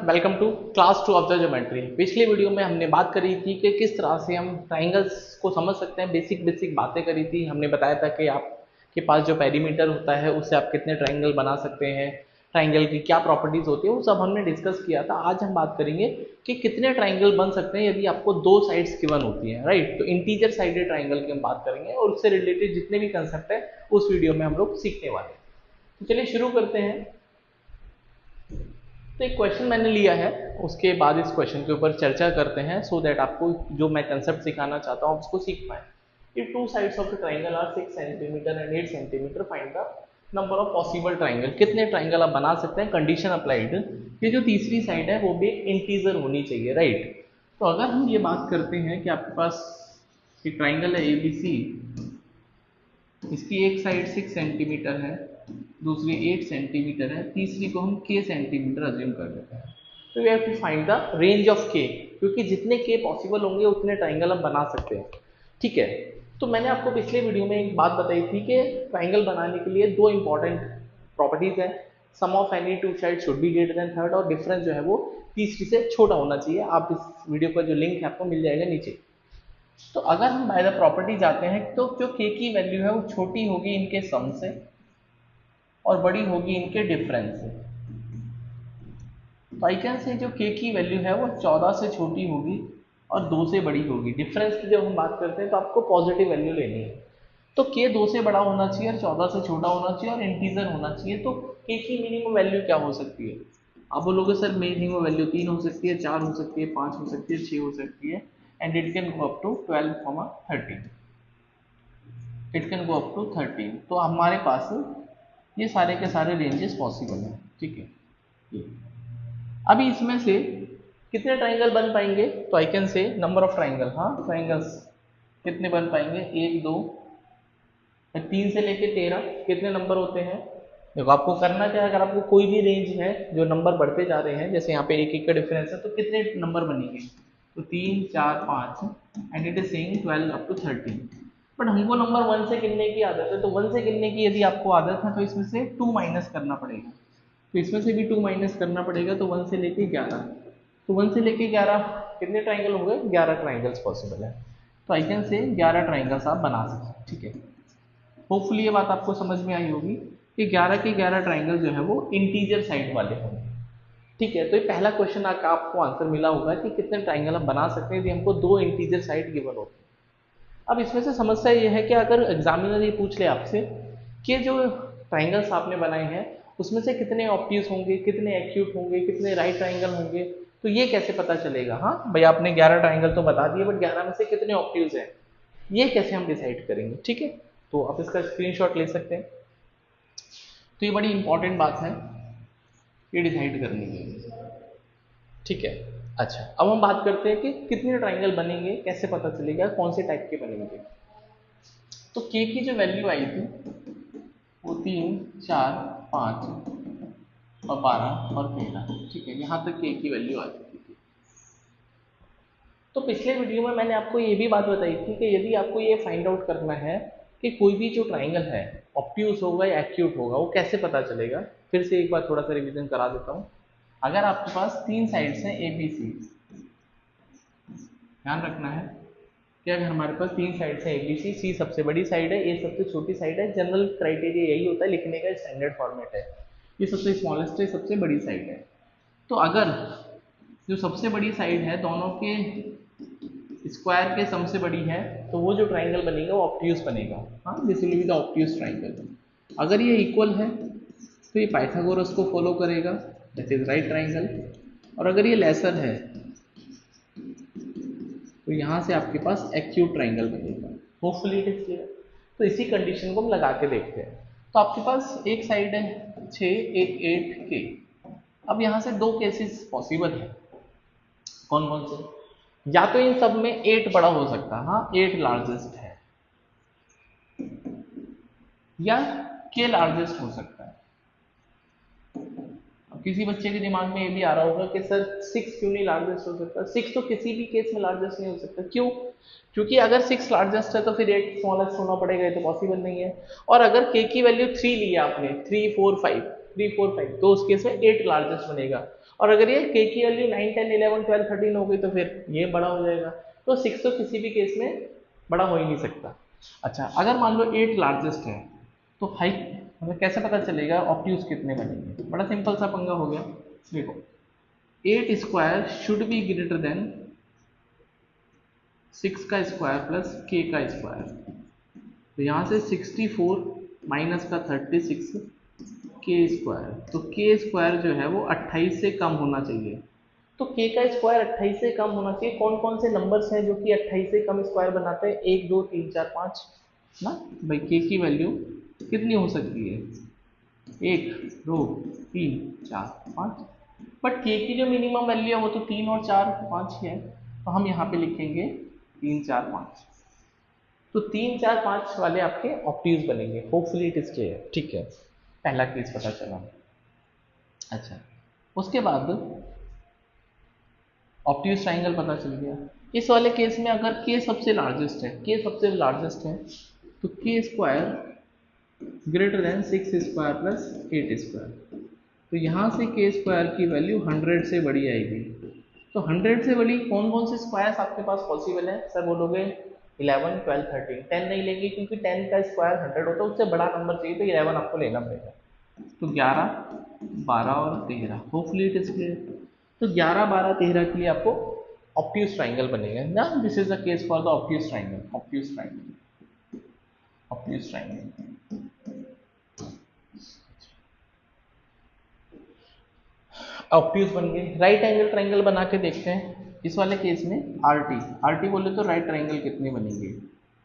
Welcome to class 2 of the geometry. पिछले video में हमने बात करी थी कि किस तरह से हम ट्राइंगल्स को समझ सकते हैं। बेसिक बातें करी थी। हमने बताया था कि आपके पास जो पेरीमीटर होता है उससे आप कितने ट्राइंगल बना सकते हैं, ट्राइंगल की क्या प्रॉपर्टीज होती है, वो सब हमने डिस्कस किया था। आज हम बात करेंगे कि कितने ट्राइंगल बन सकते हैं यदि आपको दो साइड्स गिवन होती हैं, राइट। तो इंटीजर साइडेड ट्राइंगल की हम बात करेंगे और उससे रिलेटेड जितने भी कंसेप्ट है उस वीडियो में हम लोग सीखने वाले हैं। तो चलिए शुरू करते हैं। तो एक क्वेश्चन मैंने लिया है, उसके बाद इस क्वेश्चन के ऊपर चर्चा करते हैं सो दैट आपको जो मैं कंसेप्ट सिखाना चाहता हूँ उसको सीख पाए। If two sides of the triangle are 6 centimetre and 8 centimetre, find the number of possible triangle. कितने ट्राइंगल आप बना सकते हैं, कंडीशन अप्लाइड। ये जो तीसरी साइड है वो भी एक इंटीजर होनी चाहिए, राइट। तो अगर हम ये बात करते हैं कि आपके पास एक ट्राइंगल है ABC, इसकी एक साइड 6 सेंटीमीटर है, दूसरी 8 सेंटीमीटर है, तीसरी को हम k सेंटीमीटर अज्यूम कर लेते हैं। तो we have to find the range of k, क्योंकि जितने k पॉसिबल होंगे उतने ट्राइंगल हम बना सकते हैं, ठीक है। तो मैंने आपको पिछले वीडियो में एक बात बताई थी कि ट्राइंगल बनाने के लिए दो इंपॉर्टेंट प्रॉपर्टीज है। Sum of any two side should be greater than third, और डिफरेंस जो है वो तीसरी से छोटा होना चाहिए। आप इस वीडियो का जो लिंक है आपको मिल जाएगा नीचे। तो अगर हम बाय द प्रॉपर्टी जाते हैं तो जो k की वैल्यू है वो छोटी होगी इनके सम से और बड़ी होगी इनके डिफरेंस से। तो आई कैन से जो k की वैल्यू है वो 14 से छोटी होगी और 2 से बड़ी होगी। डिफरेंस की जब हम बात करते हैं तो आपको पॉजिटिव वैल्यू लेनी है। तो k 2 से बड़ा होना चाहिए और 14 से छोटा होना चाहिए और इंटीजर होना चाहिए। तो k की मिनिमम वैल्यू क्या हो सकती है? आप बोलोगे सर मिनिमम वैल्यू 3 हो सकती है, 4 हो सकती है, 5 हो सकती है, 6 हो सकती है, and it can go up to 12, 13। It can go up to 13। तो हमारे पास ये सारे के सारे रेंजेस पॉसिबल हैं, ठीक है। ये अभी इसमें से कितने ट्राइंगल बन पाएंगे? तो I can say number of triangle, हाँ ट्राइंगल्स कितने बन पाएंगे? 1 2 3 से लेके 13 कितने नंबर होते हैं? देखो आपको करना क्या है, अगर आपको कोई भी रेंज है जो नंबर बढ़ते जा रहे हैं, जैसे यहाँ पे एक का डिफरेंस है, तो कितने नंबर बनेंगे? तो 3 4 5 and it is saying 12 up to 13। But हमको नंबर 1 से गिनने की आदत है, तो 1 से गिनने की यदि आपको आदत है तो इसमें से 2 माइनस करना पड़ेगा। तो इसमें से भी 2 माइनस करना पड़ेगा, तो 1 से लेके 11। तो 1 से लेके 11 कितने ट्राइंगल हो गए? 11 ट्राइंगल्स पॉसिबल है। तो आई कैन से 11 ट्राइंगल्स आप बना सकते हैं, ठीक है। होपफुली ये बात आपको समझ में आई होगी कि 11 के 11 ट्राइंगल जो है वो इंटीजर साइड वाले होंगे, ठीक है। तो ये पहला क्वेश्चन आपको आंसर मिला होगा कि कितने ट्राइंगल हम बना सकते हैं यदि हमको दो इंटीजर साइड गिवन होते हैं। अब इसमें से समस्या ये है कि अगर एग्जामिनर ये पूछ ले आपसे कि जो ट्राइंगल्स आपने बनाए हैं उसमें से कितने ऑब्ट्यूज होंगे, कितने एक्यूट होंगे, कितने राइट ट्राइंगल होंगे, तो ये कैसे पता चलेगा? हाँ भाई आपने 11 ट्राइंगल तो बता दिए, बट 11 में से कितने ऑब्ट्यूज हैं ये कैसे हम डिसाइड करेंगे, ठीक है। तो आप इसका स्क्रीनशॉट ले सकते हैं। तो ये बड़ी इंपॉर्टेंट बात है ये डिसाइड करने के लिए, ठीक है। अच्छा, अब हम बात करते हैं कि कितने ट्राइंगल बनेंगे, कैसे पता चलेगा, कौन से टाइप के बनेंगे। तो k की जो वैल्यू आई थी वो 3 4 5 और 12 और 13, ठीक है। यहाँ तक k की वैल्यू आ चुकी थी। तो पिछले वीडियो में मैंने आपको ये भी बात बताई थी कि यदि आपको ये फाइंड आउट करना है कि कोई भी जो ट्राइंगल है ऑब्ट्यूज होगा या एक्यूट होगा, वो कैसे पता चलेगा। फिर से एक बार थोड़ा सा रिवीजन करा देता हूँ। अगर आपके पास 3 साइड्स हैं ABC, ध्यान रखना है कि अगर हमारे पास 3 साइड्स हैं ABC, C सबसे बड़ी साइड है, A सबसे छोटी साइड है, जनरल क्राइटेरिया यही होता है, लिखने का स्टैंडर्ड फॉर्मेट है। ये सबसे स्मॉलेस्ट है, सबसे बड़ी साइड है। तो अगर जो सबसे बड़ी साइड है दोनों के स्क्वायर के सम से बड़ी है, तो वो जो ट्राइंगल बनेगा वो ऑब्ट्यूज बनेगा। हाँ, this will be the obtuse triangle. अगर ये इक्वल है तो ये पाइथागोरस को फॉलो करेगा, दैट इज राइट ट्राइंगल। और अगर ये लेसर है तो यहाँ से आपके पास एक्यूट ट्राइंगल बनेगा। Hopefully it is clear. तो इसी कंडीशन को हम लगा के देखते हैं। तो आपके पास एक साइड है 6, एक 8 के। अब यहाँ से दो केसेस पॉसिबल है, कौन कौन से? या तो इन सब में 8 बड़ा हो सकता है, हाँ 8 लार्जेस्ट है, या k लार्जेस्ट हो सकता है। अब किसी बच्चे के दिमाग में ये भी आ रहा होगा कि सर 6 क्यों नहीं लार्जेस्ट हो सकता? 6 तो किसी भी केस में लार्जेस्ट नहीं हो सकता। क्यों? क्योंकि अगर 6 लार्जेस्ट है तो फिर 8 स्मॉलेस्ट होना पड़ेगा, ये तो पॉसिबल नहीं है। और अगर k की वैल्यू 3 ली है आपने, 3 4 5, 3 4 5, तो उस केस में 8 लार्जेस्ट बनेगा। और अगर ये k की वैल्यू 9, 10, 11, 12, 13 हो गई तो फिर ये बड़ा हो जाएगा। तो 6 तो किसी भी केस में बड़ा हो ही नहीं सकता। अच्छा, अगर मान लो 8 लार्जेस्ट है तो 5 हमें कैसे पता चलेगा ऑप्ट्यूज कितने बनेंगे? बड़ा सिंपल सा पंगा हो गया। देखो 8 square should be greater then 6 का स्क्वायर प्लस k का स्क्वायर। तो यहाँ से 64 माइनस का 36 के स्क्वायर, तो के स्क्वायर जो है वो 28 से कम होना चाहिए। तो के का स्क्वायर 28 से कम होना चाहिए। कौन कौन से नंबर्स हैं जो कि 28 से कम स्क्वायर बनाते हैं? 1, 2, 3, 4, 5 ना भाई। के की वैल्यू कितनी हो सकती है? 1, 2, 3, 4, 5। बट के की जो मिनिमम वैल्यू है वो तो 3 और 4, 5 ही है। तो हम यहाँ पे लिखेंगे 3, 4, 5। तो 3, 4, 5 वाले आपके ऑप्टिव्स बनेंगे। Hopefully it is clear. ठीक है, पहला केस पता चला। अच्छा, उसके बाद ऑप्टिव्स ट्राइंगल पता चल गया। इस वाले केस में अगर के सबसे लार्जेस्ट है, के सबसे लार्जेस्ट है तो K square greater than 6 square plus 8 square. तो यहाँ से के स्क्वायर की वैल्यू 100 से बड़ी आएगी। तो 100 से बड़ी कौन कौन से स्क्वायर्स आपके पास पॉसिबल है? सर बोलोगे 11, 12, 13। 10 नहीं लेंगे क्योंकि 10 का स्क्वायर 100 होता है, उससे बड़ा नंबर चाहिए तो 11 आपको लेना पड़ेगा। तो 11, 12 और 13। Hopefully it is clear. तो 11, 12, 13 के लिए आपको ऑप्ट्यूज ट्राइंगल बनेगा ना। This is the case for the obtuse triangle. Obtuse triangle, obtuse triangle. Obtuse बन गए। राइट एंगल ट्राइंगल बना के देखते हैं। इस वाले केस में आरटी, आरटी बोले तो राइट ट्राइंगल कितने बनेंगे?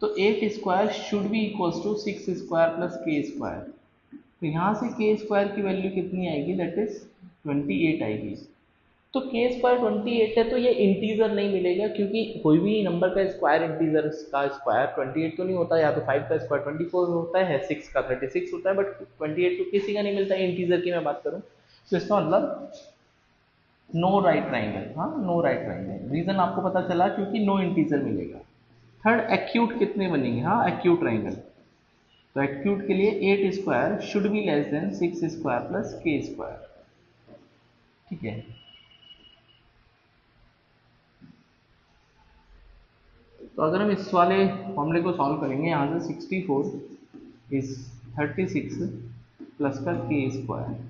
तो 8 square should be equals to 6 square plus K square. तो यहाँ से के स्क्वायर की वैल्यू कितनी आएगी? दैट इज 28 आएगी। तो के स्क्वायर 28 है तो ये इंटीजर नहीं मिलेगा, क्योंकि कोई भी नंबर का स्क्वायर इंटीजर का स्क्वायर 28 तो नहीं होता। या तो 5 का स्क्वायर 24 होता है, 6 का 36 होता है, बट 28 तो किसी का नहीं मिलता इंटीजर की मैं बात करूँ। तो इसका मतलब नो राइट ट्राइंगल। हाँ, नो राइट ट्राइंगल। रीजन आपको पता चला क्योंकि नो इंटीजर मिलेगा। थर्ड, एक्यूट कितने बनेंगे? हाँ, एक्यूट ट्राइंगल। तो एक्यूट के लिए 8 square should be less then 6 square plus K square. ठीक है, तो अगर हम इस वाले फॉर्मूले को सॉल्व करेंगे, यहाँ से 64 इज 36 प्लस का के स्क्वायर।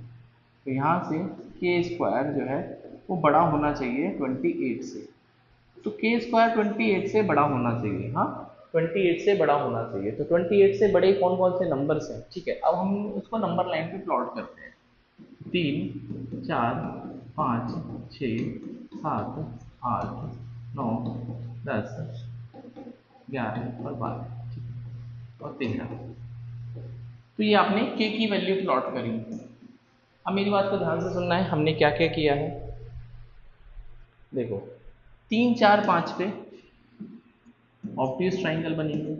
तो यहाँ से के स्क्वायर जो है वो बड़ा होना चाहिए 28 से। तो के स्क्वायर 28 से बड़ा होना चाहिए। हाँ, 28 से बड़ा होना चाहिए। तो 28 से बड़े कौन कौन से नंबर्स हैं? ठीक है, अब हम उसको नंबर लाइन पे प्लॉट करते हैं। 3, 4, 5, 6, 7, 8, 9, 10, 11 और 12 और 13। तो ये आपने के की वैल्यू प्लॉट करी। अब मेरी बात को ध्यान से सुनना है, हमने क्या क्या किया है। देखो 3, 4, 5 पे ऑब्ट्यूज ट्राइंगल बनेंगे।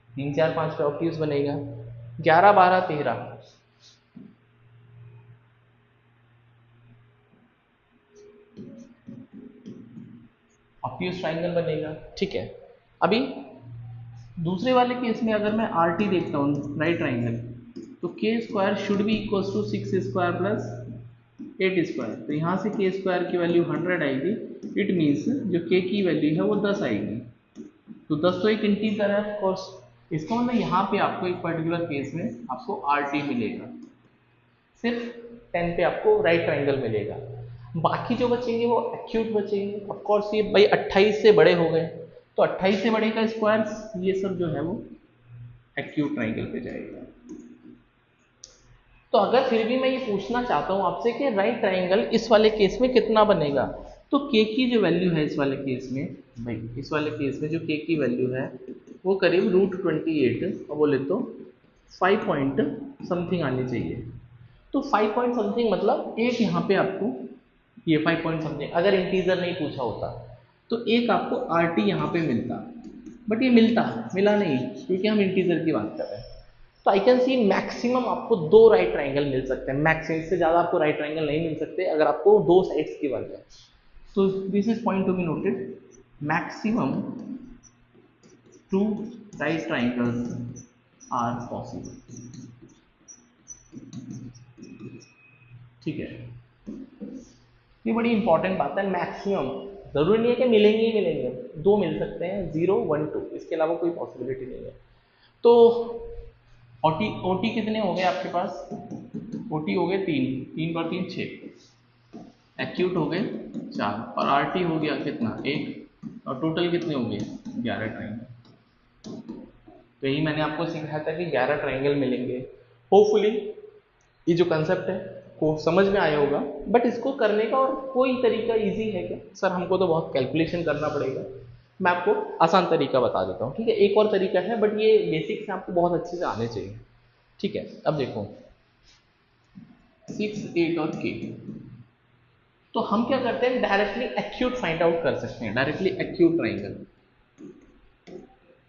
3, 4, 5 पे ऑब्ट्यूज बनेगा। 11, 12, 13 ऑब्ट्यूज ट्राइंगल बनेगा। ठीक है, अभी दूसरे वाले केस में अगर मैं आर टी देखता हूँ राइट ट्राइंगल, तो K square should be equal to 6 square plus 8 square. तो यहाँ से के स्क्वायर की वैल्यू 100 आएगी। इट मीन्स जो के की वैल्यू है वो 10 आएगी। तो 10 तो एक इंटीजर है ऑफ कोर्स। इसका मतलब यहाँ पे आपको एक पर्टिकुलर केस में आपको आर टी मिलेगा। सिर्फ 10 पे आपको राइट ट्राइंगल मिलेगा। बाकी जो बचेंगे वो एक्यूट बचेंगे। ऑफ कोर्स ये भाई 28 से बड़े हो गए, तो 28 से बड़े का स्क्वायर ये सब जो है वो एक्यूट ट्राइंगल पे जाएगा। तो अगर फिर भी मैं ये पूछना चाहता हूँ आपसे कि राइट ट्राइंगल इस वाले केस में कितना बनेगा, तो के की जो वैल्यू है इस वाले केस में, भाई इस वाले केस में जो के की वैल्यू है वो करीब √28 और बोले तो 5 पॉइंट समथिंग आनी चाहिए। तो 5 पॉइंट समथिंग मतलब एक यहाँ पे आपको ये 5 पॉइंट समथिंग, अगर इंटीजर नहीं पूछा होता तो एक आपको आर टी यहाँ पे मिलता। बट ये मिला नहीं क्योंकि हम इंटीजर की बात कर रहे हैं। तो आई कैन सी मैक्सिमम आपको 2 राइट ट्राइंगल मिल सकते हैं। मैक्सिमम से ज़्यादा आपको राइट ट्राइंगल नहीं मिल सकते अगर आपको 2 साइड्स की बात है। तो this is point to be noted, maximum 2 right triangles are possible. ठीक है, ये बड़ी इंपॉर्टेंट बात है। मैक्सिमम जरूरी नहीं है कि मिलेंगे ही मिलेंगे, दो मिल सकते हैं, 0 1 2, इसके अलावा कोई पॉसिबिलिटी नहीं है। तो ओटी ओटी कितने हो गए आपके पास? ओटी हो गए 3, 3 पर 3 6, एक्यूट हो गए 4, और आरटी हो गया कितना 1, और टोटल कितने हो गए 11 ट्राइंगल। तो यही मैंने आपको सिखाया था कि 11 ट्राइंगल मिलेंगे। होपफुली ये जो कंसेप्ट है को समझ में आया होगा, बट इसको करने का और कोई तरीका इजी है क्या सर? हमको तो बहुत कैलकुलेशन करना पड़ेगा। मैं आपको आसान तरीका बता देता हूँ, ठीक है? एक और तरीका है, बट ये बेसिक्स आपको बहुत अच्छे से आने चाहिए, ठीक है? अब देखो 6 8 और k, तो हम क्या करते हैं, डायरेक्टली एक्यूट फाइंड आउट कर सकते हैं, डायरेक्टली एक्यूट ट्राइंगल।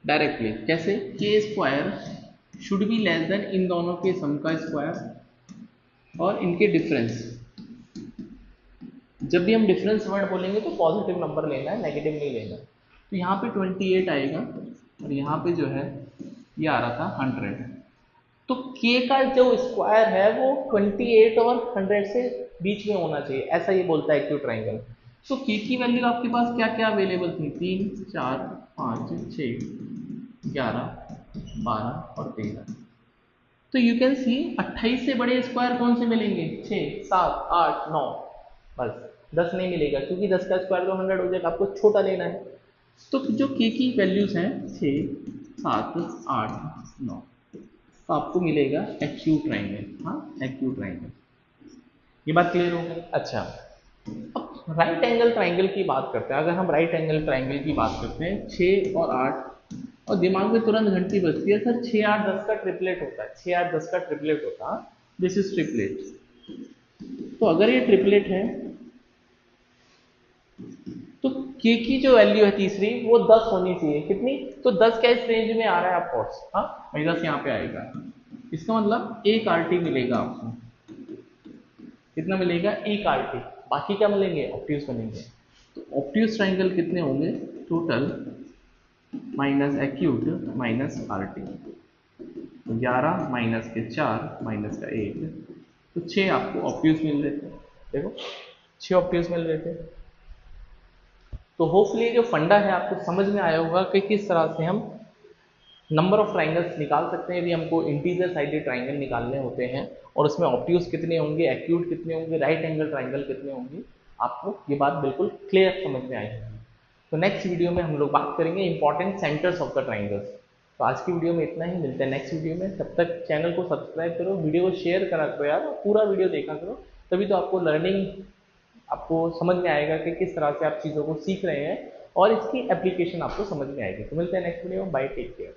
डायरेक्टली कैसे? के square should be less than इन दोनों के सम का स्क्वायर और इनके डिफरेंस। जब भी हम डिफरेंस वर्ड बोलेंगे तो पॉजिटिव नंबर लेना है, नेगेटिव नहीं लेना। तो यहाँ पे 28 आएगा और यहाँ पे जो है ये आ रहा था 100। तो k का जो स्क्वायर है वो 28 और 100 से बीच में होना चाहिए, ऐसा ये बोलता है एक्यूट ट्राइंगल। तो k की वैल्यू आपके पास क्या क्या अवेलेबल थी? 3 4 5 6 11 12 और 13। तो यू कैन सी 28 से बड़े स्क्वायर कौन से मिलेंगे? 6 7 8 9, बस 10 नहीं मिलेगा, क्योंकि 10 का स्क्वायर तो 100 हो जाएगा, आपको छोटा लेना है। तो जो k की वैल्यूज हैं 6 7 8 9, तो आपको मिलेगा एक्यूट ट्राइंगल। हाँ, एक्यूट ट्राइंगल। ये बात क्लियर हो गई? अच्छा, अब राइट एंगल ट्राइंगल की बात करते हैं। अगर हम राइट एंगल ट्राइंगल की बात करते हैं, 6 और 8, और दिमाग में तुरंत घंटी बजती है, सर 6 8 10 का ट्रिपलेट होता है, 6 8 10 का ट्रिपलेट होता है, दिस इज ट्रिपलेट। तो अगर ये ट्रिपलेट है तो k की जो वैल्यू है तीसरी वो 10 होनी चाहिए। कितनी? तो 10 क्या इस रेंज में आ रहा है ऑफकोर्स, हाँ, 10 यहाँ पे आएगा। इसका मतलब एक आरटी मिलेगा आपको। कितना मिलेगा? एक आरटी। बाकी क्या मिलेंगे? ऑब्ट्यूज बनेंगे। तो ऑब्ट्यूज ट्राइंगल कितने होंगे? Total minus acute minus RT, तो 11 माइनस के 4 माइनस का 1, तो 6 आपको ऑब्ट्यूज मिल रहे थे। देखो 6 ऑब्ट्यूज मिल रहे थे। तो होपफुली जो फंडा है आपको समझ में आया होगा कि किस तरह से हम नंबर ऑफ ट्राइंगल्स निकाल सकते हैं। यदि हमको इंटीजर साइडेड ट्राइंगल निकालने होते हैं और उसमें ऑब्ट्यूज कितने होंगे, एक्यूट कितने होंगे, राइट एंगल ट्राइंगल कितने होंगे, आपको ये बात बिल्कुल क्लियर समझ में आई होगी। तो नेक्स्ट वीडियो में हम लोग बात करेंगे important centres of the triangles. तो आज की वीडियो में इतना ही, मिलते हैं नेक्स्ट वीडियो में। तब तक चैनल को सब्सक्राइब करो, वीडियो को शेयर करा करो यार, पूरा वीडियो देखा करो, तभी तो आपको लर्निंग, आपको समझ में आएगा कि किस तरह से आप चीज़ों को सीख रहे हैं और इसकी एप्लीकेशन आपको समझ में आएगी। तो मिलते हैं नेक्स्ट वीडियो में, बाय, टेक केयर।